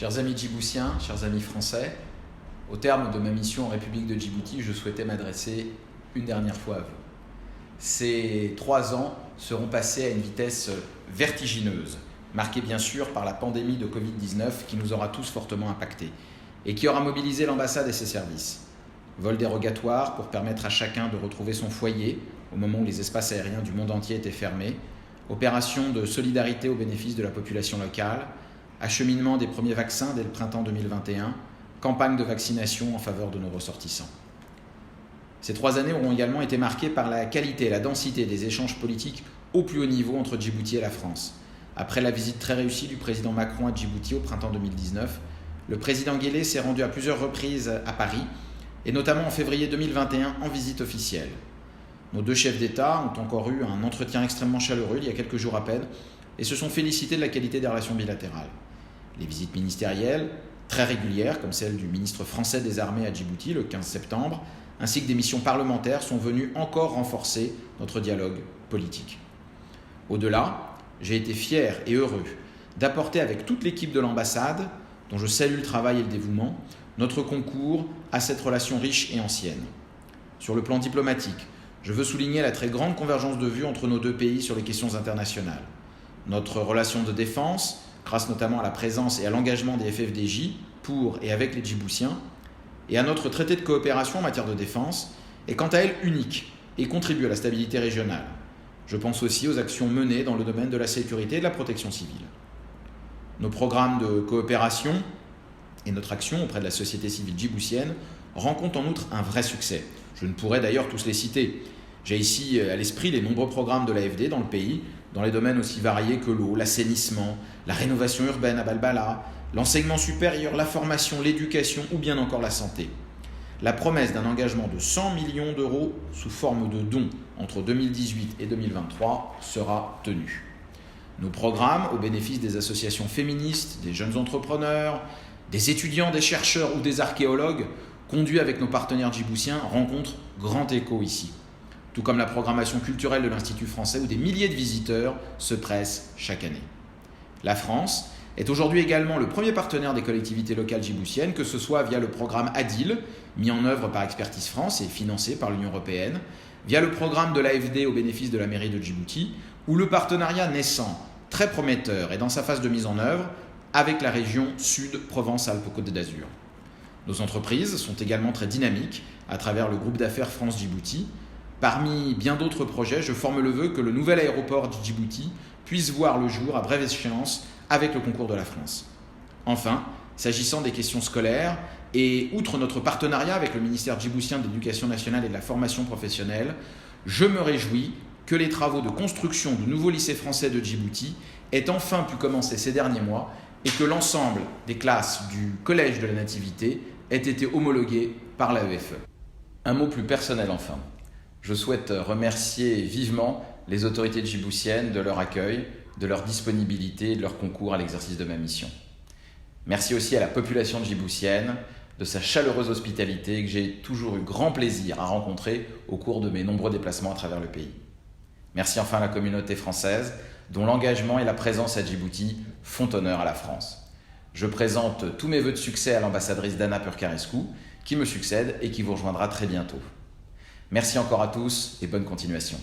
Chers amis djiboutiens, chers amis français, au terme de ma mission en République de Djibouti, je souhaitais m'adresser une dernière fois à vous. Ces 3 ans seront passés à une vitesse vertigineuse, marquée bien sûr par la pandémie de Covid-19 qui nous aura tous fortement impactés et qui aura mobilisé l'ambassade et ses services. Vol dérogatoire pour permettre à chacun de retrouver son foyer au moment où les espaces aériens du monde entier étaient fermés, opération de solidarité au bénéfice de la population locale, acheminement des premiers vaccins dès le printemps 2021, campagne de vaccination en faveur de nos ressortissants. Ces 3 années auront également été marquées par la qualité et la densité des échanges politiques au plus haut niveau entre Djibouti et la France. Après la visite très réussie du président Macron à Djibouti au printemps 2019, le président Guelleh s'est rendu à plusieurs reprises à Paris, et notamment en février 2021 en visite officielle. Nos 2 chefs d'État ont encore eu un entretien extrêmement chaleureux il y a quelques jours à peine et se sont félicités de la qualité des relations bilatérales. Les visites ministérielles, très régulières, comme celle du ministre français des Armées à Djibouti le 15 septembre, ainsi que des missions parlementaires sont venues encore renforcer notre dialogue politique. Au-delà, j'ai été fier et heureux d'apporter avec toute l'équipe de l'ambassade, dont je salue le travail et le dévouement, notre concours à cette relation riche et ancienne. Sur le plan diplomatique, je veux souligner la très grande convergence de vues entre nos 2 pays sur les questions internationales. Notre relation de défense, grâce notamment à la présence et à l'engagement des FFDJ pour et avec les Djiboutiens, et à notre traité de coopération en matière de défense, est quant à elle unique et contribue à la stabilité régionale. Je pense aussi aux actions menées dans le domaine de la sécurité et de la protection civile. Nos programmes de coopération et notre action auprès de la société civile djiboutienne rencontrent en outre un vrai succès. Je ne pourrais d'ailleurs tous les citer. J'ai ici à l'esprit les nombreux programmes de l'AFD dans le pays, dans les domaines aussi variés que l'eau, l'assainissement, la rénovation urbaine à Balbala, l'enseignement supérieur, la formation, l'éducation ou bien encore la santé. La promesse d'un engagement de 100 millions d'euros sous forme de dons entre 2018 et 2023 sera tenue. Nos programmes, au bénéfice des associations féministes, des jeunes entrepreneurs, des étudiants, des chercheurs ou des archéologues, conduits avec nos partenaires djiboutiens, rencontrent grand écho ici. Tout comme la programmation culturelle de l'Institut français où des milliers de visiteurs se pressent chaque année. La France est aujourd'hui également le premier partenaire des collectivités locales djiboutiennes, que ce soit via le programme ADIL, mis en œuvre par Expertise France et financé par l'Union européenne, via le programme de l'AFD au bénéfice de la mairie de Djibouti, ou le partenariat naissant, très prometteur et dans sa phase de mise en œuvre, avec la région Sud Provence-Alpes-Côte d'Azur. Nos entreprises sont également très dynamiques à travers le groupe d'affaires France-Djibouti. Parmi bien d'autres projets, je forme le vœu que le nouvel aéroport de Djibouti puisse voir le jour à brève échéance avec le concours de la France. Enfin, s'agissant des questions scolaires, et outre notre partenariat avec le ministère djiboutien de l'Éducation nationale et de la formation professionnelle, je me réjouis que les travaux de construction du nouveau lycée français de Djibouti aient enfin pu commencer ces derniers mois et que l'ensemble des classes du Collège de la Nativité aient été homologuées par l'AEFE. Un mot plus personnel enfin. Je souhaite remercier vivement les autorités djiboutiennes de leur accueil, de leur disponibilité et de leur concours à l'exercice de ma mission. Merci aussi à la population djiboutienne de sa chaleureuse hospitalité que j'ai toujours eu grand plaisir à rencontrer au cours de mes nombreux déplacements à travers le pays. Merci enfin à la communauté française dont l'engagement et la présence à Djibouti font honneur à la France. Je présente tous mes vœux de succès à l'ambassadrice Dana Purcarescu qui me succède et qui vous rejoindra très bientôt. Merci encore à tous et bonne continuation.